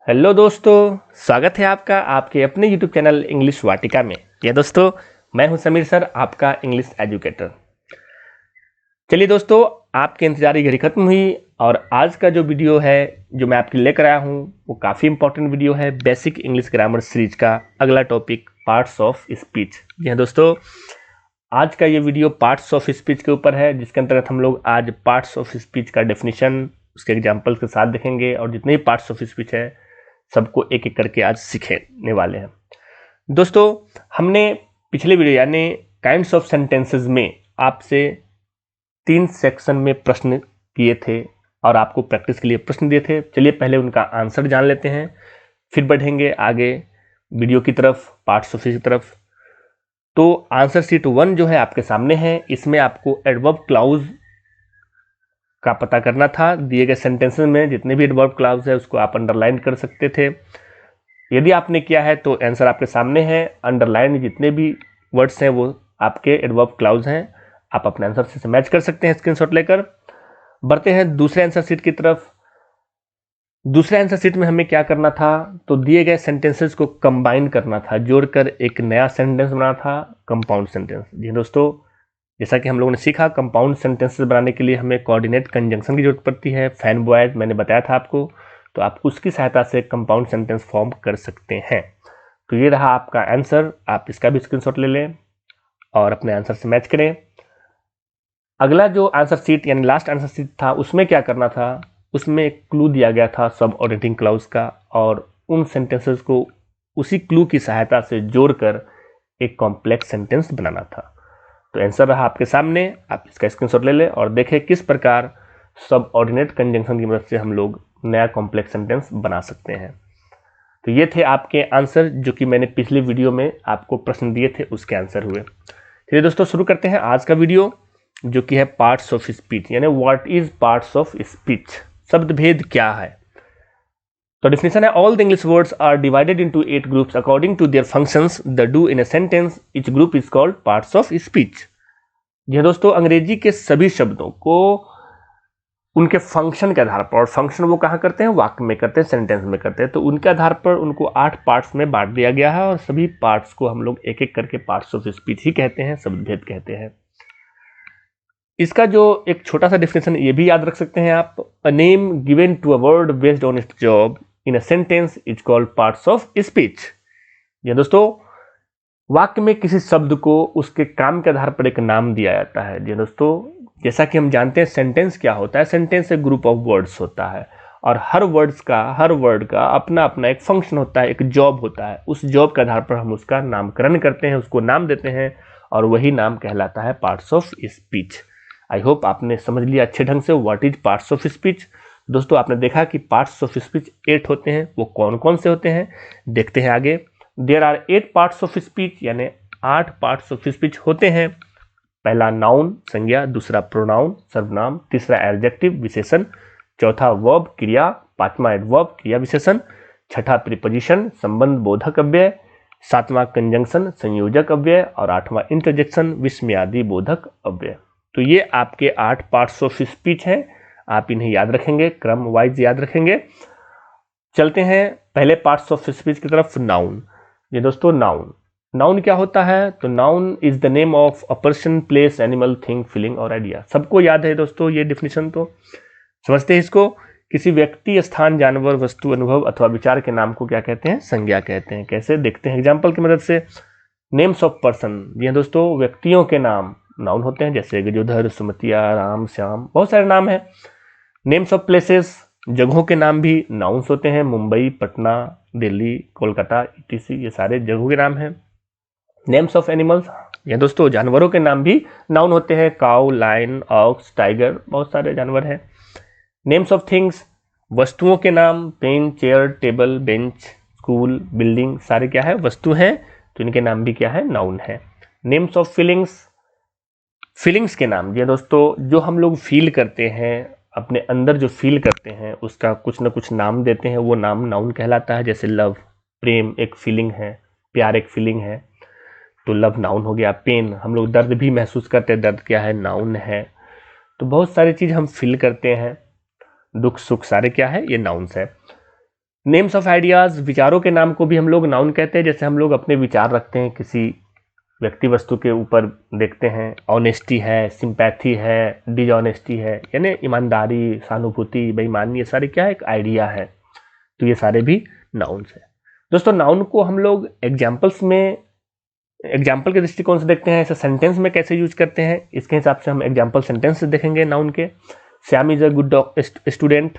Hello दोस्तों, स्वागत है आपका आपके अपने यूट्यूब चैनल इंग्लिश वाटिका में। यह दोस्तों, मैं हूं समीर सर, आपका इंग्लिश एजुकेटर। चलिए दोस्तों, आपके इंतजार की घड़ी खत्म हुई और आज का जो वीडियो है जो मैं आपके लिए लेकर आया हूं वो काफ़ी इंपॉर्टेंट वीडियो है। बेसिक इंग्लिश ग्रामर सीरीज का अगला टॉपिक पार्ट्स ऑफ स्पीच। जी हाँ दोस्तों, आज का ये वीडियो पार्ट्स ऑफ स्पीच के ऊपर है, जिसके अंतर्गत हम लोग आज पार्ट्स ऑफ स्पीच का डेफिनेशन उसके एग्जाम्पल्स के साथ देखेंगे और जितने भी पार्ट्स ऑफ स्पीच है सबको एक एक करके आज सीखने वाले हैं। दोस्तों, हमने पिछले वीडियो यानी काइंड्स ऑफ सेंटेंसेस में आपसे 3 सेक्शन में प्रश्न किए थे और आपको प्रैक्टिस के लिए प्रश्न दिए थे। चलिए पहले उनका आंसर जान लेते हैं, फिर बढ़ेंगे आगे वीडियो की तरफ, पार्ट्स ऑफ स्पीच की तरफ। तो आंसर शीट 1 जो है आपके सामने है, इसमें आपको एडवर्ब क्लाउज का पता करना था। दिए गए सेंटेंसेस में जितने भी एडवर्ब क्लाउज है उसको आप अंडरलाइन कर सकते थे। यदि आपने किया है तो आंसर आपके सामने है। अंडरलाइन जितने भी वर्ड्स हैं वो आपके एडवर्ब क्लाउज हैं। आप अपने आंसर से मैच कर सकते हैं स्क्रीनशॉट लेकर। बढ़ते हैं दूसरे आंसर शीट की तरफ। दूसरे आंसर शीट में हमें क्या करना था, तो दिए गए सेंटेंसेस को कंबाइन करना था, जोड़कर एक नया सेंटेंस बनाना था, कंपाउंड सेंटेंस। जी दोस्तों, जैसा कि हम लोगों ने सीखा, कंपाउंड सेंटेंसेस बनाने के लिए हमें कोऑर्डिनेट कंजंक्शन की जरूरत पड़ती है। फैन बॉयज मैंने बताया था आपको, तो आप उसकी सहायता से कंपाउंड सेंटेंस फॉर्म कर सकते हैं। तो ये रहा आपका आंसर, आप इसका भी स्क्रीनशॉट ले लें और अपने आंसर से मैच करें। अगला जो आंसर शीट यानी लास्ट आंसर शीट था, उसमें क्या करना था, उसमें एक क्लू दिया गया था सब ऑर्डिनेटिंग क्लाउज का, और उन सेंटेंसेस को उसी क्लू की सहायता से जोड़कर एक कॉम्प्लेक्स सेंटेंस बनाना था। तो आंसर रहा आपके सामने, आप इसका स्क्रीनशॉट ले लें और देखें किस प्रकार सब ऑर्डिनेट कंजंक्शन की मदद से हम लोग नया कॉम्प्लेक्स सेंटेंस बना सकते हैं। तो ये थे आपके आंसर जो कि मैंने पिछले वीडियो में आपको प्रश्न दिए थे, उसके आंसर हुए। चलिए दोस्तों, शुरू करते हैं आज का वीडियो जो कि है पार्ट्स ऑफ स्पीच, यानी what is parts of speech, शब्द भेद क्या है। तो डेफिनेशन है, all the English words are divided into 8 groups according to their functions they do in a sentence, each group is called parts of speech. यह दोस्तों, अंग्रेजी के सभी शब्दों को उनके फंक्शन के आधार पर, और फंक्शन वो कहाँ करते हैं, वाक्य में करते हैं, सेंटेंस में करते हैं, तो उनके आधार पर उनको 8 पार्ट्स में बांट दिया गया है और सभी पार्ट्स को हम लोग एक एक करके पार्ट्स ऑफ स्पीच ही कहते हैं, शब्द भेद कहते हैं। इसका जो एक छोटा सा डिफिनेशन ये भी याद रख सकते हैं आप, a name given to a word based on its job in a sentence is called parts of speech. ये दोस्तों, वाक्य में किसी शब्द को उसके काम के आधार पर एक नाम दिया जाता है। जी दोस्तों, जैसा कि हम जानते हैं सेंटेंस क्या होता है, सेंटेंस एक ग्रुप ऑफ वर्ड्स होता है और हर वर्ड का अपना अपना एक फंक्शन होता है, एक जॉब होता है। उस जॉब के आधार पर हम उसका नामकरण करते हैं, उसको नाम देते हैं और वही नाम कहलाता है parts of speech. I hope आपने समझ लिया अच्छे ढंग से what is parts of speech. दोस्तों, आपने देखा कि पार्ट्स ऑफ स्पीच 8 होते हैं, वो कौन कौन से होते हैं देखते हैं आगे। There are 8 parts of speech, यानी 8 पार्ट्स ऑफ स्पीच होते हैं। पहला नाउन संज्ञा, दूसरा प्रोनाउन सर्वनाम, तीसरा एडजेक्टिव विशेषण, चौथा वर्ब क्रिया, पांचवा एडवर्ब क्रिया विशेषण, छठा प्रीपोजिशन संबंध बोधक अव्यय, सातवां कंजंक्शन संयोजक अव्यय और आठवां इंटरजेक्शन विस्मयादि बोधक अव्यय। तो ये आपके 8 पार्ट्स ऑफ स्पीच हैं, आप इन्हें याद रखेंगे, क्रम वाइज याद रखेंगे। चलते हैं पहले पार्ट्स ऑफ स्पीच की तरफ, नाउन। ये दोस्तों, नाउन क्या होता है, तो noun is the name of a person, place, animal, thing, feeling और आइडिया। सबको याद है दोस्तों ये डिफिनेशन, तो समझते हैं इसको। किसी व्यक्ति, स्थान, जानवर, वस्तु, अनुभव अथवा विचार के नाम को क्या कहते हैं, संज्ञा कहते हैं। कैसे देखते हैं एग्जाम्पल की मदद से। नेम्स ऑफ पर्सन, ये दोस्तों व्यक्तियों के नाम नाउन होते हैं, जैसे गजोधर, सुमतिया, राम, श्याम, बहुत सारे नाम हैं। नेम्स ऑफ प्लेसेस, जगहों के नाम भी नाउन्स होते हैं, मुंबई, पटना, दिल्ली, कोलकाता इत्यादि, ये सारे जगहों के नाम हैं। नेम्स ऑफ एनिमल्स, ये दोस्तों जानवरों के नाम भी नाउन होते हैं, काउ, लायन, ऑक्स, टाइगर, बहुत सारे जानवर हैं। नेम्स ऑफ थिंग्स, वस्तुओं के नाम, pen, chair, table, bench, school, building, सारे क्या है, वस्तु हैं, तो इनके नाम भी क्या है, नाउन है। नेम्स ऑफ फीलिंग्स, फीलिंग्स के नाम, ये दोस्तों जो हम लोग फील करते हैं, अपने अंदर जो फील करते हैं उसका कुछ ना कुछ नाम देते हैं, वो नाम नाउन कहलाता है। जैसे लव, प्रेम एक फीलिंग है, प्यार एक फीलिंग है, तो लव नाउन हो गया। पेन, हम लोग दर्द भी महसूस करते हैं, दर्द क्या है, नाउन है। तो बहुत सारी चीज़ हम फील करते हैं, दुख सुख सारे क्या है, ये नाउन्स है। नेम्स ऑफ आइडियाज, विचारों के नाम को भी हम लोग नाउन कहते हैं। जैसे हम लोग अपने विचार रखते हैं किसी व्यक्ति वस्तु के ऊपर, देखते हैं ऑनेस्टी है, सिंपैथी है, डिजऑनेस्टी है, यानी ईमानदारी, सहानुभूति, बेईमानी, ये सारे क्या है, एक आइडिया है। तो ये सारे भी नाउन्स है। दोस्तों नाउन को हम लोग एग्जाम्पल्स में, एग्जाम्पल के दृष्टिकोण से देखते हैं, ऐसे सेंटेंस में कैसे यूज करते हैं, इसके हिसाब से हम एग्जाम्पल सेंटेंस देखेंगे नाउन के। Shyam is a good student,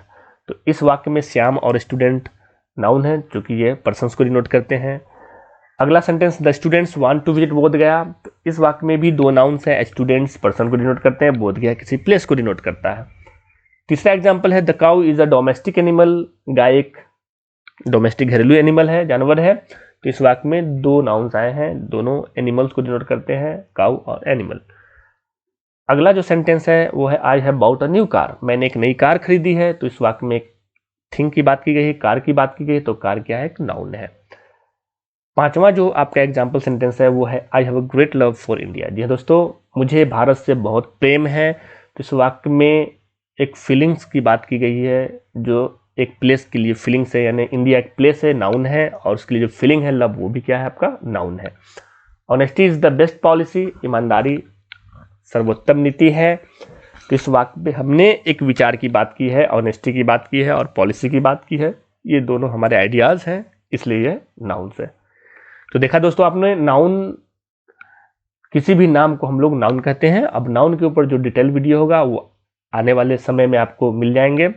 तो इस वाक्य में श्याम और स्टूडेंट नाउन है, जो कि ये पर्सन्स को डिनोट करते हैं। अगला sentence, the students want to visit Bodh Gaya, तो इस वाक्य में भी दो नाउन्स है, स्टूडेंट्स पर्सन को डिनोट करते हैं, बोध गया किसी प्लेस को डिनोट करता है। तीसरा एग्जाम्पल है, the cow is a domestic animal, गाय एक डोमेस्टिक घरेलू एनिमल है, जानवर है। तो इस वाक्य में दो नाउन्स आए हैं, दोनों एनिमल्स को डिनोट करते हैं, काउ और एनिमल। अगला जो सेंटेंस है वो है, I have bought a new car, मैंने एक नई कार खरीदी है। तो इस वाक्य में एक थिंग की बात की गई है, कार की बात की गई है, तो कार क्या है, एक नाउन है। पांचवा जो आपका एग्जाम्पल सेंटेंस है वो है, I have a great love for India. जी हाँ दोस्तों, मुझे भारत से बहुत प्रेम है। तो इस वाक्य में एक फीलिंग्स की बात की गई है, जो एक प्लेस के लिए फीलिंग्स है, यानी इंडिया एक प्लेस है, नाउन है, और उसके लिए जो फीलिंग है, लव, वो भी क्या है, आपका नाउन है। Honesty is the best policy, ईमानदारी सर्वोत्तम नीति है। तो इस वाक्य में हमने एक विचार की बात की है, ऑनेस्टी की बात की है और पॉलिसी की बात की है। ये दोनों हमारे आइडियाज हैं, इसलिए ये नाउन्स है। तो देखा दोस्तों आपने, नाउन, किसी भी नाम को हम लोग नाउन कहते हैं। अब नाउन के ऊपर जो डिटेल वीडियो होगा वो आने वाले समय में आपको मिल जाएंगे।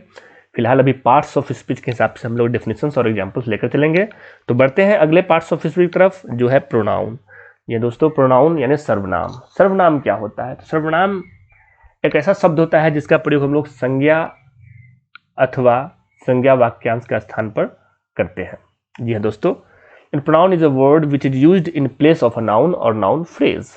फिलहाल अभी पार्ट्स ऑफ स्पीच के हिसाब से हम लोग डेफिनेशंस और एग्जांपल्स लेकर चलेंगे। तो बढ़ते हैं अगले पार्ट्स ऑफ स्पीच की तरफ, जो है प्रोनाउन। ये दोस्तों प्रोनाउन यानी सर्वनाम। सर्वनाम क्या होता है? सर्वनाम एक ऐसा शब्द होता है जिसका प्रयोग हम लोग संज्ञा अथवा संज्ञा वाक्यांश के स्थान पर करते हैं। जी हाँ दोस्तों, pronoun is a word which is used in place of a noun और नाउन फ्रेज।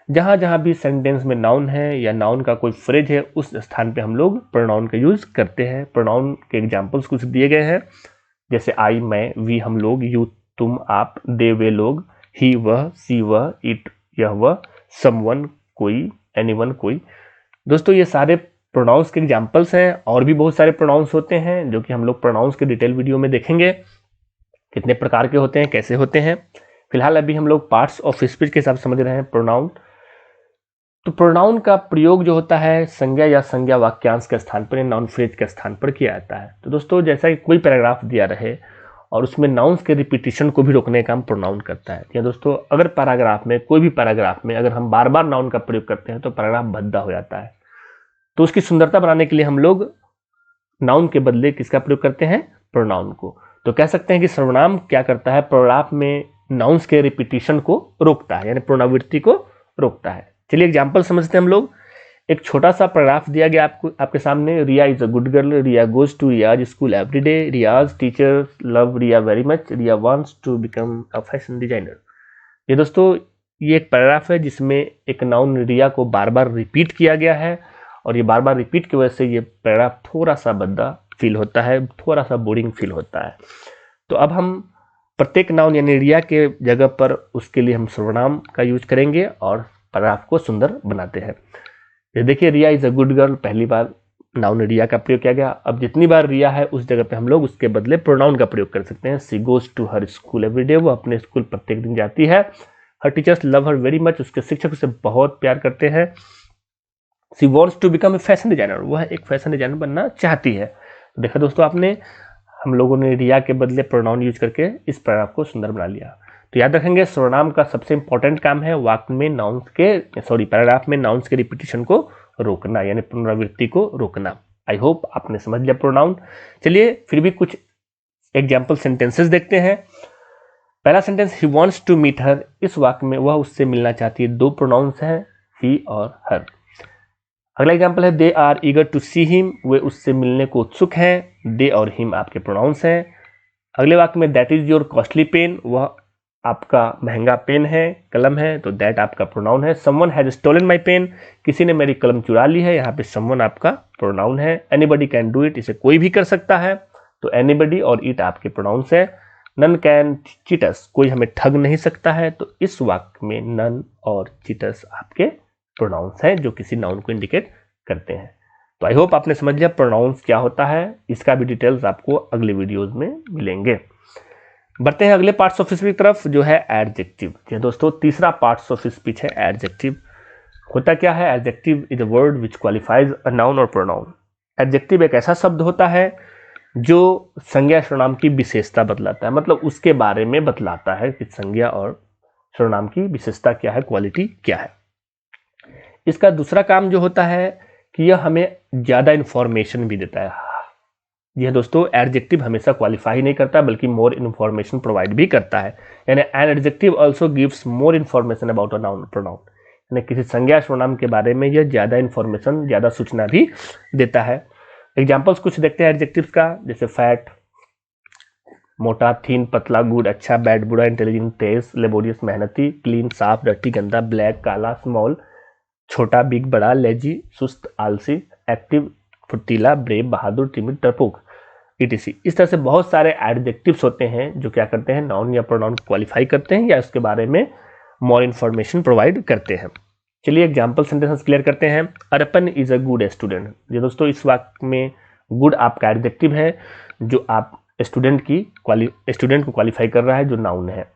जहाँ जहाँ भी सेंटेंस में नाउन है या नाउन का कोई फ्रेज है, उस स्थान पे हम लोग प्रोनाउन का यूज करते हैं। प्रोनाउन के एग्जांपल्स कुछ दिए गए हैं, जैसे आई मैं, वी हम लोग, यू तुम आप, दे वे लोग, ही वह, सी वह, इट यह वह, समवन कोई, एनीवन कोई। दोस्तों ये सारे प्रोनाउंस के एग्जांपल्स हैं। और भी बहुत सारे प्रोनाउंस होते हैं जो कि हम लोग प्रोनाउंस के डिटेल वीडियो में देखेंगे, कितने प्रकार के होते हैं, कैसे होते हैं। फिलहाल अभी हम लोग पार्ट्स ऑफ स्पीच के हिसाब से समझ रहे हैं प्रोनाउन। तो प्रोनाउन का प्रयोग जो होता है संज्ञा या संज्ञा वाक्यांश के स्थान पर, नाउन फ्रेज के स्थान पर किया जाता है। तो दोस्तों जैसा कि कोई पैराग्राफ दिया रहे और उसमें नाउन्स के रिपीटिशन को भी रोकने का काम प्रोनाउन करता है। या दोस्तों अगर पैराग्राफ में, कोई भी पैराग्राफ में अगर हम बार बार नाउन का प्रयोग करते हैं तो पैराग्राफ भद्दा हो जाता है। तो उसकी सुंदरता बनाने के लिए हम लोग नाउन के बदले किसका प्रयोग करते हैं? प्रोनाउन को। तो कह सकते हैं कि सर्वनाम क्या करता है, पैराग्राफ में नाउन्स के रिपीटिशन को रोकता है, यानी पुनरावृत्ति को रोकता है। चलिए एग्जाम्पल समझते हैं हम लोग। एक छोटा सा पैराग्राफ दिया गया आपके सामने, Riya is a good girl, Riya goes to Riya's school every day, Riya's teacher love Riya very much, Riya wants to become a fashion designer. ये दोस्तों ये एक पैराग्राफ है जिसमें एक नाउन रिया को बार बार रिपीट किया गया है, और ये बार बार रिपीट की वजह से ये पैराग्राफ थोड़ा सा भद्दा फील होता है, थोड़ा सा बोरिंग फील होता है। तो अब हम प्रत्येक नाउन यानी रिया के जगह पर उसके लिए हम सर्वनाम का यूज करेंगे और पैराग्राफ को सुंदर बनाते हैं। ये देखिए, रिया इज अ गुड गर्ल, पहली बार नाउन रिया का प्रयोग किया गया। अब जितनी बार रिया है उस जगह पे हम लोग उसके बदले प्रोनाउन का प्रयोग कर सकते हैं। She goes to her school every day, वो अपने स्कूल प्रत्येक दिन जाती है। Her teachers love her very much, उसके शिक्षक उसे बहुत प्यार करते हैं। She wants to become a fashion designer, वह एक फैशन डिजाइनर बनना चाहती है। तो देखा दोस्तों आपने, हम लोगों ने रिया के बदले प्रोनाउन यूज करके इस पैराग्राफ को सुंदर बना लिया। तो याद रखेंगे, सर्वनाम का सबसे इंपॉर्टेंट काम है वाक्य में नाउन्स के, पैराग्राफ में नाउन्स के रिपीटिशन को रोकना, यानी पुनरावृत्ति को रोकना। आई होप आपने समझ लिया प्रोनाउन। चलिए फिर भी कुछ एग्जाम्पल सेंटेंसेस देखते हैं। पहला sentence, he wants to meet her, इस वाक्य में वह उससे मिलना चाहती है। दो प्रोनाउंस हैं, ही और हर। अगला एग्जाम्पल है, they are eager to see him, वे उससे मिलने को उत्सुक हैं। दे और हिम आपके प्रोनाउंस हैं। अगले वाक्य में, that is your costly pen, वह आपका महंगा पेन है, कलम है, तो दैट आपका प्रोनाउन है। Someone has stolen my pen, किसी ने मेरी कलम चुरा ली है, यहाँ पे समवन आपका प्रोनाउन है। एनीबडी कैन डू इट, इसे कोई भी कर सकता है, तो एनीबडी और इट आपके प्रोनाउंस है। नन कैन चीट अस, कोई हमें ठग नहीं सकता है, तो इस वाक्य में नन और चीट अस आपके प्रोनाउंस हैं जो किसी नाउन को इंडिकेट करते हैं। तो आई होप आपने समझ लिया प्रोनाउंस क्या होता है, इसका भी डिटेल्स आपको अगले वीडियोज में मिलेंगे। बढ़ते हैं अगले पार्ट्स ऑफ स्पीच की तरफ, जो है एडजेक्टिव। जी दोस्तों, तीसरा पार्ट्स ऑफ स्पीच है एडजेक्टिव। होता क्या है? Adjective is a word which qualifies a noun और प्रोनाउन। एडजेक्टिव एक ऐसा शब्द होता है जो संज्ञा सर्वनाम की विशेषता बतलाता है, मतलब उसके बारे में बतलाता है कि संज्ञा और सर्वनाम की विशेषता क्या है, क्वालिटी क्या है। इसका दूसरा काम जो होता है कि यह हमें ज्यादा इंफॉर्मेशन भी देता है। यह दोस्तों, एडजेक्टिव हमेशा क्वालिफाई नहीं करता बल्कि मोर इन्फॉर्मेशन प्रोवाइड भी करता है। यानी an adjective also gives more information about a noun pronoun. यानी किसी संज्ञा सर्वनाम के बारे में यह ज्यादा इंफॉर्मेशन, ज्यादा सूचना भी देता है। एग्जाम्पल्स कुछ देखते हैं एडजेक्टिव्स का, जैसे फैट, मोटा, थीन, पतला, गुड, अच्छा, बैड, बुरा, इंटेलिजेंट, तेज, लेबोरियस, मेहनती, क्लीन, साफ, डर्टी, गंदा, ब्लैक, काला, स्मॉल, छोटा, बिग, बड़ा, लेजी, सुस्त, आलसी, एक्टिव, फुर्तीला, ब्रेव, बहादुर, टिमिड, डरपोक, etc। इस तरह से बहुत सारे एडजेक्टिव्स होते हैं जो क्या करते हैं, नाउन या प्रोनाउन क्वालिफाई करते हैं या उसके बारे में मोर इन्फॉर्मेशन प्रोवाइड करते हैं। चलिए एग्जाम्पल सेंटेंसेस क्लियर करते हैं। अर्पण इज अ गुड स्टूडेंट। ये दोस्तों, इस वाक्य में गुड आपका एडजेक्टिव है जो आप स्टूडेंट को क्वालिफाई कर रहा है, जो नाउन है।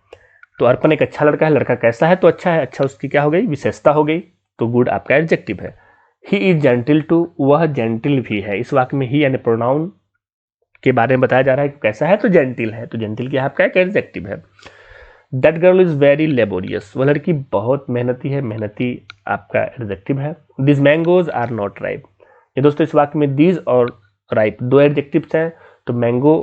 तो अर्पण एक अच्छा लड़का है। लड़का कैसा है? तो अच्छा है। अच्छा उसकी क्या हो गई? विशेषता हो गई। तो गुड आपका एडजेक्टिव है। ही इज जेंटिल टू, वह जेंटिल भी है। इस वाक्य में ही यानी प्रोनाउन के बारे में बताया जा रहा है कि कैसा है, तो जेंटिल है। तो जेंटिल क्या आपका एक एडजेक्टिव है। That girl is very laborious, वह लड़की बहुत मेहनती है। मेहनती आपका एडजेक्टिव है। This mangoes are not ripe. ये दोस्तों, इस वाक्य में दीज और राइप दो एडजेक्टिव्स हैं। तो मैंगो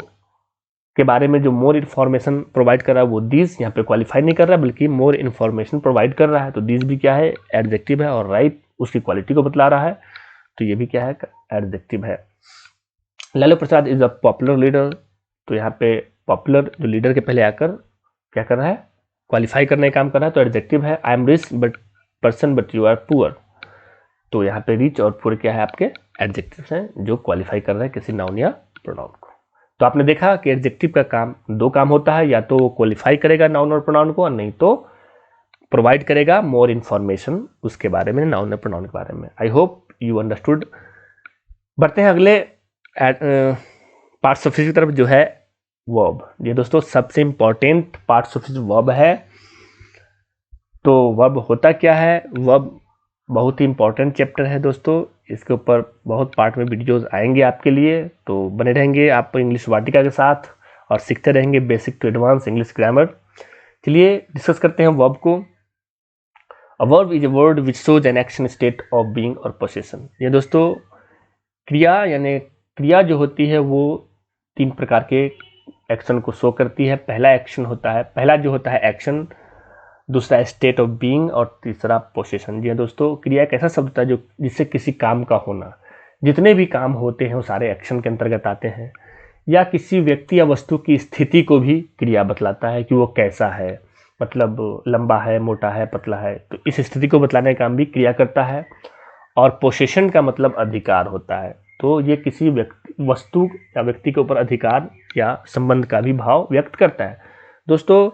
के बारे में जो मोर इन्फॉर्मेशन प्रोवाइड कर रहा है वो दीज, यहाँ पे क्वालिफाई नहीं कर रहा है बल्कि मोर इन्फॉर्मेशन प्रोवाइड कर रहा है। तो दीज भी क्या है? एडजेक्टिव है। और राइप उसकी क्वालिटी को बतला रहा है, तो ये भी क्या है? एडजेक्टिव है। Lalu Prasad is a popular leader. तो यहाँ पे पॉपुलर जो लीडर के पहले आकर क्या कर रहा है? क्वालिफाई करने का काम कर रहा है, तो एडजेक्टिव है। I am rich but person but you are poor. तो यहाँ पे रिच और पुअर क्या है? आपके एडजेक्टिव्स हैं जो क्वालिफाई कर रहे हैं किसी नाउन या प्रोनाउन को। तो आपने देखा कि एडजेक्टिव का काम दो काम होता है, या तो वो क्वालिफाई करेगा नाउन और प्रोनाउन को, और नहीं तो प्रोवाइड करेगा मोर इन्फॉर्मेशन उसके बारे में, नाउन और प्रोनाउन के बारे में। I hope you understood. बढ़ते हैं अगले पार्ट्स ऑफ स्पीच की तरफ, जो है वर्ब। ये दोस्तों सबसे important parts of speech verb है। तो वर्ब होता क्या है? वर्ब बहुत ही इंपॉर्टेंट चैप्टर है दोस्तों। इसके ऊपर बहुत पार्ट में वीडियोस आएंगे आपके लिए, तो बने रहेंगे आप इंग्लिश वाटिका के साथ और सीखते रहेंगे basic to advance English grammar. चलिए डिस्कस करते हैं वर्ब को। A verb is a word which shows an action, state of being और पोजीशन। ये दोस्तों, क्रिया यानी क्रिया जो होती है वो तीन प्रकार के एक्शन को शो करती है। पहला जो होता है एक्शन, दूसरा स्टेट ऑफ बीइंग और तीसरा पोजीशन। जी दोस्तों, क्रिया एक ऐसा शब्द होता है जो जिससे किसी काम का होना। जितने भी काम होते हैं वो सारे एक्शन के अंतर्गत आते हैं। या किसी व्यक्ति या वस्तु की स्थिति को भी क्रिया बतलाता है कि वो कैसा है, मतलब लंबा है, मोटा है, पतला है। तो इस स्थिति को बतलाने का काम भी क्रिया करता है। और पोसेशन का मतलब अधिकार होता है। तो ये किसी वस्तु या व्यक्ति के ऊपर अधिकार या संबंध का भी भाव व्यक्त करता है। दोस्तों,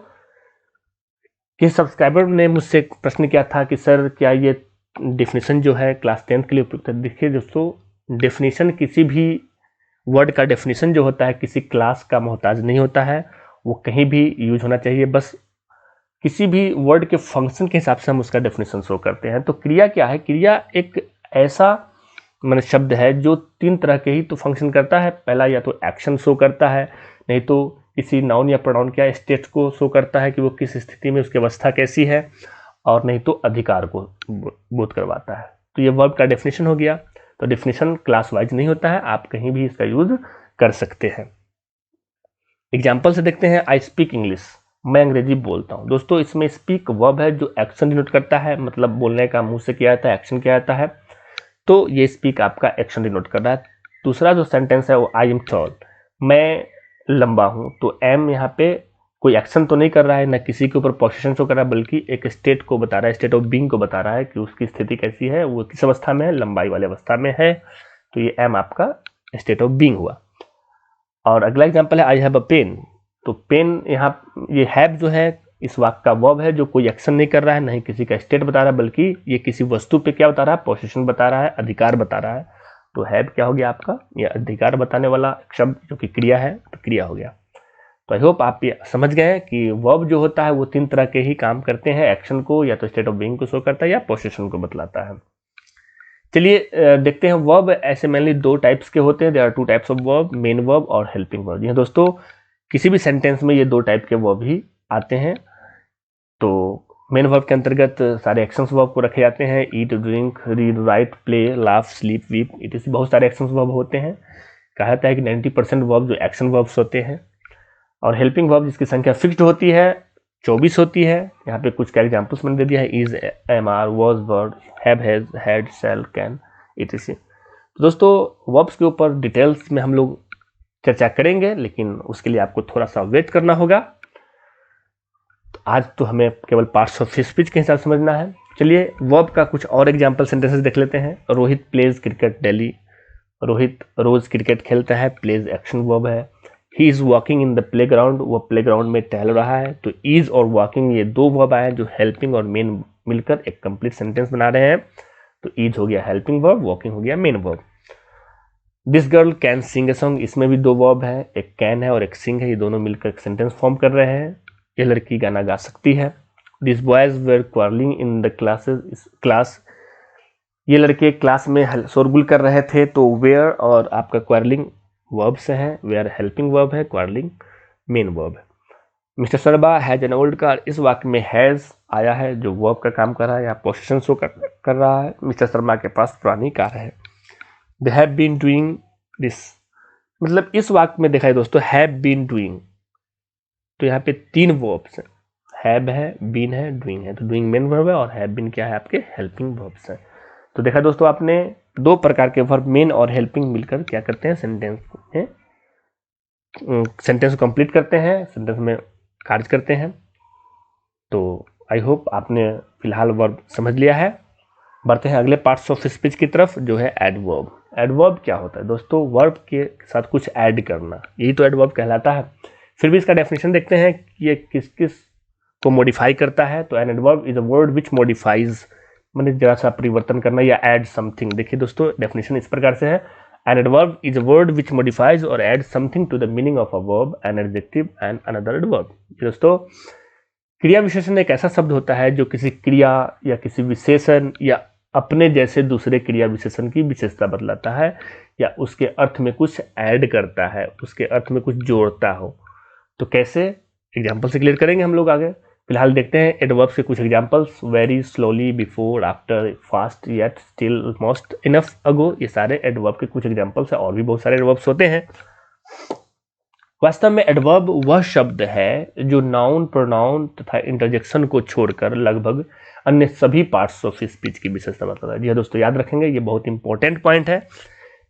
किस सब्सक्राइबर ने मुझसे प्रश्न किया था कि सर क्या ये डेफिनेशन जो है क्लास 10th के लिए उपयुक्त है? देखिए दोस्तों, डेफिनेशन किसी भी वर्ड का डेफिनेशन जो होता है किसी क्लास का मोहताज नहीं होता है। वो कहीं भी यूज होना चाहिए। बस किसी भी वर्ड के फंक्शन के हिसाब से हम उसका डेफिनेशन शो करते हैं। तो क्रिया क्या है? क्रिया एक ऐसा शब्द है जो तीन तरह के ही तो फंक्शन करता है। पहला, या तो एक्शन शो करता है, नहीं तो किसी नाउन या प्रोनाउन क्या स्टेट को शो करता है कि वो किस स्थिति में, उसकी अवस्था कैसी है, और नहीं तो अधिकार को बोध करवाता है। तो ये वर्ब का डेफिनेशन हो गया। तो डेफिनेशन क्लास वाइज नहीं होता है, आप कहीं भी इसका यूज कर सकते हैं। एग्जाम्पल से देखते हैं। आई स्पीक इंग्लिश, मैं अंग्रेजी बोलता हूँ। दोस्तों, इसमें स्पीक वर्ब है जो एक्शन डिनोट करता है, मतलब बोलने का मुंह से किया जाता है, एक्शन किया जाता है। तो ये स्पीक आपका एक्शन डिनोट कर रहा है। दूसरा जो सेंटेंस है वो आई एम टॉल, मैं लंबा हूँ। तो एम यहाँ पे कोई एक्शन तो नहीं कर रहा है, ना किसी के ऊपर पोजीशन शो कर रहा है, बल्कि एक स्टेट को बता रहा है, स्टेट ऑफ बीइंग को बता रहा है कि उसकी स्थिति कैसी है, वो किस अवस्था में है, लंबाई वाली अवस्था में है। तो ये एम आपका स्टेट ऑफ बीइंग हुआ। और अगला एग्जांपल है आई हैव अ पेन। तो पेन, यहाँ ये हैव जो है इस वाक्य का वर्ब है जो कोई एक्शन नहीं कर रहा है, नहीं किसी का स्टेट बता रहा है, बल्कि ये किसी वस्तु पे क्या बता रहा है, पोजीशन बता रहा है, अधिकार बता रहा है। तो हैव क्या हो गया आपका, यह अधिकार बताने वाला शब्द जो कि क्रिया है, तो क्रिया हो गया। तो आई होप आप ये समझ गए हैं कि वर्ब जो होता है वो 3 तरह के ही काम करते हैं, एक्शन को या तो स्टेट ऑफ बीइंग को शो करता है या पोजीशन को बतलाता है। चलिए देखते हैं वर्ब ऐसे मेनली 2 टाइप्स के होते हैं। There are 2 types of verb, main verb और हेल्पिंग वर्ब। जी हाँ दोस्तों, किसी भी सेंटेंस में ये 2 टाइप के वर्ब ही आते हैं। तो मेन वर्ब के अंतर्गत सारे एक्शंस वर्ब को रखे जाते हैं, eat, drink, read, write, play, laugh, sleep, weep, इत्यादि बहुत सारे एक्शंस वर्ब होते हैं। कहा जाता है कि 90% वर्ब जो एक्शन वर्ब्स होते हैं। और हेल्पिंग वर्ब जिसकी संख्या फिक्स्ड होती है 24 होती है। यहाँ पे कुछ का एग्जाम्पल्स मैंने दे दिया है, is, am are, was, were, have, has, had, shall, can, इत्यादि। तो दोस्तों वर्ब्स के ऊपर डिटेल्स में हम लोग चर्चा करेंगे, लेकिन उसके लिए आपको थोड़ा सा वेट करना होगा। तो आज तो हमें केवल पार्ट्स ऑफ स्पीच के हिसाब से समझना है। चलिए वर्ब का कुछ और एग्जाम्पल सेंटेंसेस देख लेते हैं। Rohit plays cricket daily. Rohit रोज क्रिकेट खेलता है, प्लेज एक्शन वर्ब है। He is walking in the playground, वो प्ले ग्राउंड में टहल रहा है। तो इज और वॉकिंग ये 2 वर्ब आए जो हेल्पिंग और मेन मिलकर एक कंप्लीट सेंटेंस बना रहे हैं। तो इज हो गया हेल्पिंग वर्ब, वॉकिंग हो गया main verb. This girl can sing a song, इसमें भी 2 वर्ब है, एक कैन है और एक सिंग है, ये दोनों मिलकर एक सेंटेंस फॉर्म कर रहे हैं। ये लड़की गाना गा सकती है। This boys were quarrelling in the class, ये लड़के क्लास में शोरगुल कर रहे थे। तो वेयर और आपका क्वारलिंग वर्ब से है, वेयर हेल्पिंग वर्ब है, क्वारलिंग मेन वर्ब है। Mister Sharma has an old car, इस वाक्य में हैज आया है जो वर्ब का काम कर रहा है या पोजीशन शो कर रहा है। मिस्टर शर्मा के पास पुरानी कार है। They have been doing this, मतलब इस वाक्य में देखा है दोस्तों हैव बीन डूइंग, तो यहाँ पे 3 वर्ब्स हैं, हैव है, बीन है, डूइंग है। तो डूइंग मेन वर्ब है और हैव बीन क्या है आपके हेल्पिंग वर्ब्स हैं। तो देखा दोस्तों आपने 2 प्रकार के वर्ब मेन और हेल्पिंग मिलकर क्या करते हैं, सेंटेंस को कंप्लीट करते हैं, सेंटेंस में कार्य करते हैं। तो आई होप आपने फिलहाल वर्ब समझ लिया है। बढ़ते हैं अगले पार्ट्स ऑफ स्पीच की तरफ जो है एडवर्ब। एडवर्ब क्या होता है दोस्तों, वर्ब के साथ कुछ ऐड करना, यही तो एडवर्ब कहलाता है। फिर भी इसका डेफिनेशन देखते हैं कि ये किस किस को मॉडिफाई करता है। तो N adverb is a word which modifies, मैंने जरा सा परिवर्तन करना या ऐड समथिंग। देखिए दोस्तों डेफिनेशन इस प्रकार से है, an adverb is a word which modifies और add something to the meaning of a verb, an adjective and another adverb. दोस्तों क्रिया विशेषण एक ऐसा शब्द होता है जो किसी क्रिया या किसी विशेषण या अपने जैसे दूसरे क्रिया विशेषण की विशेषता बतलाता है या उसके अर्थ में कुछ ऐड करता है, उसके अर्थ में कुछ जोड़ता हो। तो कैसे, एग्जाम्पल से क्लियर करेंगे हम लोग आगे। फिलहाल देखते हैं एडवर्ब्स के कुछ examples. Very, slowly, before, after, fast, yet, still, almost, enough, ago, ये सारे एडवर्ब के कुछ एग्जाम्पल्स है। और भी बहुत सारे एडवर्ब्स होते हैं। वास्तव में एडवर्ब वह शब्द है जो नाउन, प्रोनाउन तथा इंटरजेक्शन को छोड़कर लगभग अन्य सभी पार्ट्स ऑफ स्पीच की विशेषता बताता है। जी हाँ दोस्तों याद रखेंगे, ये बहुत इंपॉर्टेंट पॉइंट है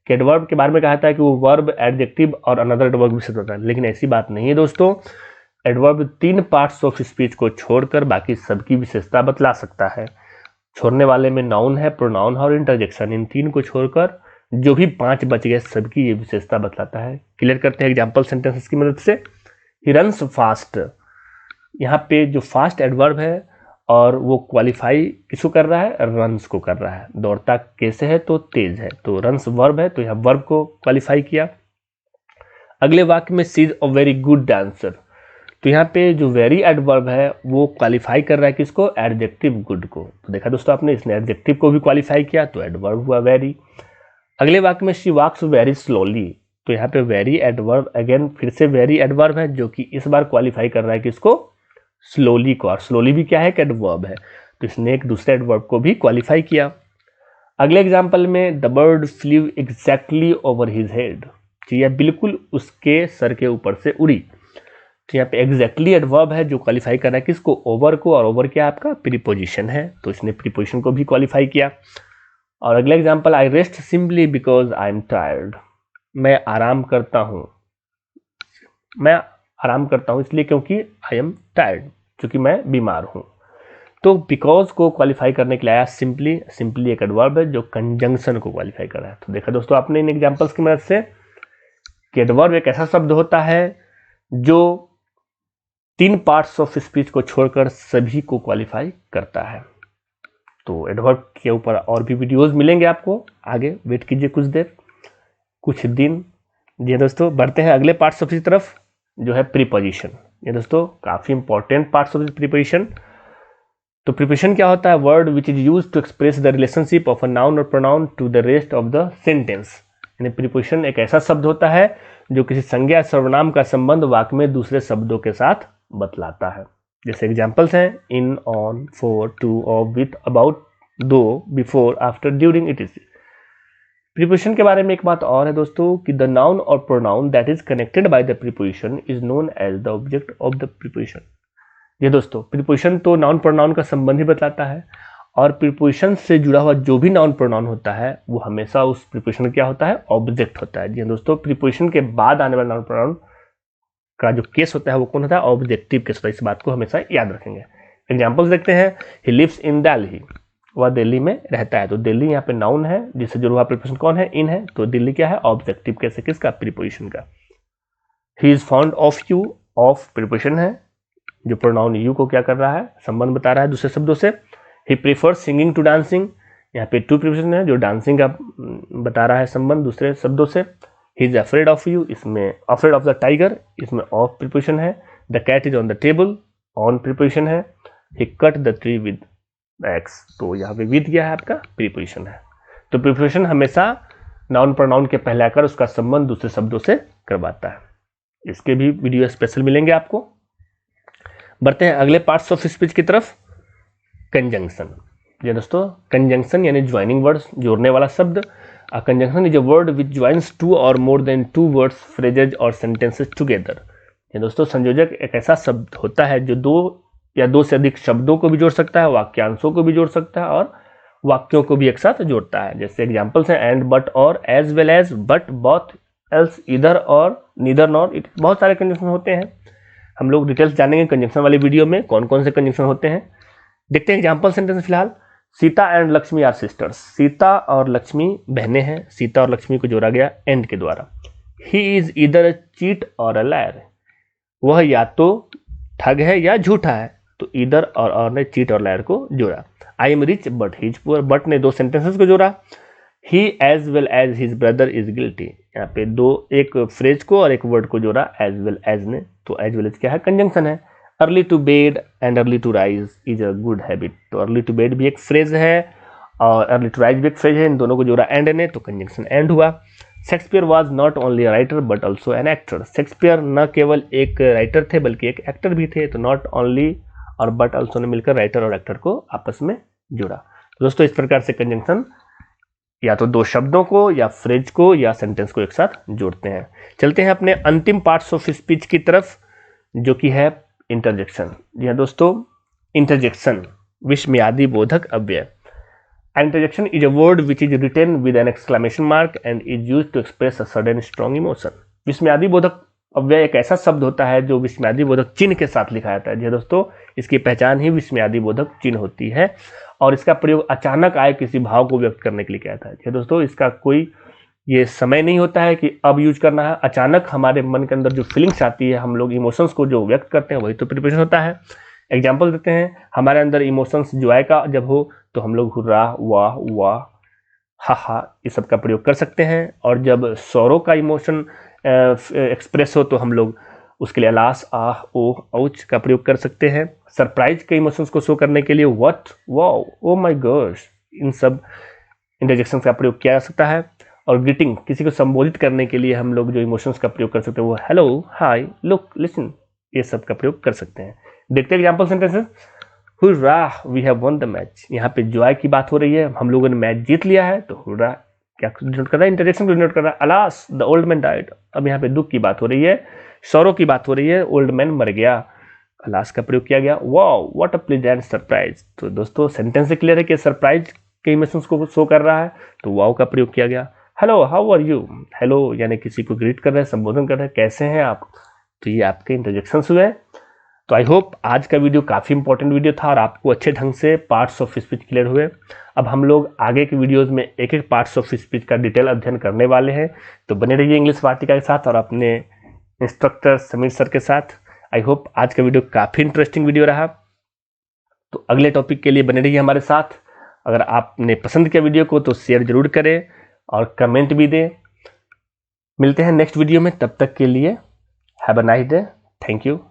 कि एडवर्ब के बारे में कहा था कि वो वर्ब, एडजेक्टिव और अनदर एडवर्ब विशेषता होता है, लेकिन ऐसी बात नहीं है दोस्तों। एडवर्ब 3 पार्ट्स ऑफ स्पीच को छोड़कर बाकी सबकी विशेषता बतला सकता है। छोड़ने वाले में नाउन है, प्रोनाउन है और इंटरजेक्शन, इन 3 को छोड़कर जो भी 5 बच गए सबकी ये विशेषता बतलाता है। क्लियर करते हैं एग्जाम्पल सेंटेंसेस की मदद से। ही रन्स फास्ट, यहाँ पे जो फास्ट एडवर्ब है और वो क्वालिफाई किसको कर रहा है, रन्स को कर रहा है। दौड़ता कैसे है, तो तेज है, तो रन्स वर्ब है, तो यहाँ वर्ब को क्वालिफाई किया। अगले वाक्य में she is a very good dancer, तो यहाँ पे जो वेरी एडवर्ब है वो क्वालिफाई कर रहा है किसको, एडजेक्टिव गुड को। तो देखा दोस्तों आपने, इसने एडजेक्टिव को भी क्वालिफाई किया तो एडवर्ब हुआ वेरी। अगले वाक्य में शी वॉक्स वेरी स्लोली, तो यहाँ पे वेरी एडवर्ब अगेन फिर से वेरी एडवर्ब है जो कि इस बार क्वालिफाई कर रहा है किसको, स्लोली को। और स्लोली भी क्या है, एडवर्ब है, तो इसने एक दूसरे एडवर्ब को भी क्वालिफाई किया। अगले एग्जाम्पल में the bird flew exactly over his head, तो यह बिल्कुल उसके सर के ऊपर से उड़ी। तो यहाँ पे एग्जैक्टली एडवर्ब है जो क्वालिफाई कर रहा है किसको, ओवर को, और ओवर क्या आपका प्रीपोजिशन है, तो इसने प्रीपोजिशन को भी क्वालिफाई किया। और अगला example, I rest simply because I am tired, मैं आराम करता हूँ, मैं आराम करता हूँ इसलिए क्योंकि आई एम टायर्ड, क्योंकि मैं बीमार हूँ। तो बिकॉज को क्वालिफाई करने के लिए आया सिंपली, सिंपली एक एडवर्ब है जो कंजंक्शन को क्वालिफाई कर रहा है। तो देखा दोस्तों आपने इन एग्जाम्पल्स की मदद से कि एडवर्ब एक ऐसा शब्द होता है जो 3 पार्ट्स ऑफ स्पीच को छोड़कर सभी को क्वालिफाई करता है। तो एडवर्ब के ऊपर और भी वीडियोस मिलेंगे आपको, आगे वेट कीजिए कुछ देर। कुछ दिन। जी दोस्तों, बढ़ते हैं अगले पार्ट्स ऑफ की तरफ जो है प्रीपोजिशन। ये दोस्तों काफ़ी इंपॉर्टेंट पार्ट्स ऑफ प्रीपोजिशन। तो प्रीपोजिशन क्या होता है? Word which is use to express the relationship of a noun और pronoun to the rest of the sentence. यानी प्रीपोजिशन एक ऐसा शब्द होता है जो किसी संज्ञा सर्वनाम का संबंध वाक्य में दूसरे शब्दों के साथ बतलाता है। जैसे एग्जांपल्स हैं in, on, for, to, of, with, about, दो, before, after, during, it is. Preposition के बारे में एक बात और है दोस्तों कि द नाउन और pronoun that is connected by the preposition is known as the object of the preposition. ये दोस्तों प्रीपोजिशन तो नाउन प्रोनाउन का संबंध ही बताता है, और प्रीपोजिशन से जुड़ा हुआ जो भी नाउन प्रोनाउन होता है वो हमेशा उस प्रीपोजिशन क्या होता है? ऑब्जेक्ट होता है। जी दोस्तों, प्रीपोजिशन के बाद आने वाला नाउन प्रोनाउन का जो केस होता है वो कौन होता है? ऑब्जेक्टिव केस होता है। इस बात को हमेशा याद रखेंगे। एग्जाम्पल्स देखते हैं। ही लिव्स इन दिल्ली, वह दिल्ली में रहता है। तो दिल्ली यहाँ पे नाउन है जिससे जुड़ा हुआ प्रीपोजिशन कौन है? इन है। तो दिल्ली क्या है? ऑब्जेक्टिव केस है। किसका? प्रीपोजिशन का। He is fond of you, of preposition है जो प्रोनाउन यू को क्या कर रहा है? संबंध बता रहा है दूसरे शब्दों से। ही प्रीफर्स सिंगिंग टू डांसिंग, यहाँ पे टू प्रीपोजिशन है जो डांसिंग का बता रहा है संबंध दूसरे शब्दों से। He is afraid of you, इसमें अफ्रेड ऑफ द टाइगर, इसमें ऑफ प्रीपोजिशन है। The cat is on the table, on preposition है। He cut the tree with axe, तो यहाँ पे विद क्या है? आपका प्रीपोजिशन है। तो प्रीपोजिशन हमेशा नाउन प्रोनाउन के पहले आकर उसका संबंध दूसरे शब्दों से करवाता है। इसके भी वीडियो स्पेशल मिलेंगे आपको। बढ़ते हैं अगले पार्ट्स ऑफ स्पीच की तरफ। कंजंक्शन। ये दोस्तों कंजंक्शन यानी ज्वाइनिंग वर्ड्स, जोड़ने वाला शब्द। A conjunction is a word which joins two और more than two words, phrases और सेंटेंसेस टुगेदर। ये दोस्तों संयोजक एक ऐसा शब्द होता है जो दो या दो से अधिक शब्दों को भी जोड़ सकता है, वाक्यांशों को भी जोड़ सकता है और वाक्यों को भी एक साथ जोड़ता है। जैसे एग्जांपल्स हैं and, but, or, as well as, but, both, else, either or, neither nor. बहुत सारे कंजंक्शन होते हैं। हम लोग डिटेल्स जानेंगे कंजंक्शन वाली वीडियो में कौन कौन से कंजंक्शन होते हैं। देखते हैं एग्जांपल सेंटेंस फिलहाल। Sita and Lakshmi are sisters. Sita और लक्ष्मी बहनें हैं। सीता और लक्ष्मी को जोड़ा गया एंड के द्वारा। He is either a cheat और अ लायर, वह या तो ठग है या झूठा है। तो ईदर और ने चीट और लायर को जोड़ा। I am rich but he is poor, but ने दो सेंटेंसेस को जोड़ा। He as well as his brother is guilty, यहाँ पे दो, एक फ्रेज को और एक वर्ड को जोड़ा एज वेल एज ने। तो एज वेल एज क्या है? कंजंक्शन है। Early to bed and early to rise is a good habit. तो अर्ली टू बेड भी एक फ्रेज है और अर्ली टू राइज भी एक फ्रेज है, इन दोनों को जोड़ा एंड ने, तो कंजंक्शन एंड हुआ। Shakespeare was not only a writer but also an actor. Shakespeare न केवल एक राइटर थे बल्कि एक एक्टर भी थे। तो नॉट ओनली और बट ऑल्सो ने मिलकर राइटर और एक्टर को आपस में जोड़ा। तो दोस्तों इस प्रकार से कंजंक्शन या तो दो शब्दों को या फ्रेज को या सेंटेंस को एक साथ जोड़ते हैं। चलते हैं अपने अंतिम पार्ट्स ऑफ स्पीच की तरफ जो कि है इंटरजेक्शन। जी हाँ दोस्तों, इंटरजेक्शन विस्मयादि बोधक अव्यय। Interjection is a word which is written with an exclamation mark and is used to express a sudden strong emotion. विस्मयादि बोधक अव्यय एक ऐसा शब्द होता है जो विस्मयादि बोधक चिन्ह के साथ लिखा जाता है। जी दोस्तों, इसकी पहचान ही विस्मयादि बोधक चिन्ह होती है और इसका प्रयोग अचानक आए किसी भाव को व्यक्त करने के लिए किया जाता है। जी दोस्तों, इसका कोई ये समय नहीं होता है कि अब यूज करना है। अचानक हमारे मन के अंदर जो फीलिंग्स आती है, हम लोग इमोशंस को जो व्यक्त करते हैं वही तो प्रीपोजिशन होता है। एग्जाम्पल देते हैं। हमारे अंदर इमोशंस जॉय का जब हो तो हम लोग हुर्रा, वाह, वाह, हा हा, इस सब का प्रयोग कर सकते हैं। और जब सौरों का इमोशन एक्सप्रेस हो तो हम लोग उसके लिए अलास, आह, ओह, औच का प्रयोग कर सकते हैं। सरप्राइज के इमोशंस को शो करने के लिए what, wow, oh my gosh, इन सब इंटरजेक्शन का प्रयोग किया जा सकता है। और ग्रीटिंग, किसी को संबोधित करने के लिए हम लोग जो इमोशंस का प्रयोग कर सकते हैं वो हेलो, हाय, लुक, लिसन, ये सब का प्रयोग कर सकते हैं। देखते हैं example sentences. Hurrah, we have won the match. यहाँ पे जॉय की बात हो रही है, हम लोगों ने मैच जीत लिया है। तो हुर्रा क्या डिनोट कर रहा है? इंटरजेक्शन को डिनोट कर रहा है। Alas, the old man died. अब यहाँ पे दुख की बात हो रही है, सौरों की बात हो रही है, ओल्ड मैन मर गया, अलास का प्रयोग किया गया। Wow, what a pleasant surprise. तो दोस्तों सेंटेंस से क्लियर है कि सरप्राइज के इमोशंस को शो कर रहा है, तो वाओ का प्रयोग किया गया। Hello, how are you. Hello यानी किसी को ग्रीट कर रहे हैं, संबोधन कर रहे हैं, कैसे हैं आप। तो ये आपके इंटरजेक्शंस हुए। तो आई होप आज का वीडियो काफ़ी इंपॉर्टेंट वीडियो था और आपको अच्छे ढंग से पार्ट्स ऑफ स्पीच क्लियर हुए। अब हम लोग आगे के वीडियोस में एक एक पार्ट्स ऑफ स्पीच का डिटेल अध्ययन करने वाले हैं। तो बने रहिए इंग्लिश वाटिका के साथ और अपने इंस्ट्रक्टर समीर सर के साथ। आई होप आज का वीडियो काफ़ी इंटरेस्टिंग वीडियो रहा। तो अगले टॉपिक के लिए बने रहिए हमारे साथ। अगर आपने पसंद किया वीडियो को तो शेयर जरूर करें और कमेंट भी दें। मिलते हैं नेक्स्ट वीडियो में, तब तक के लिए have a nice day. Thank you.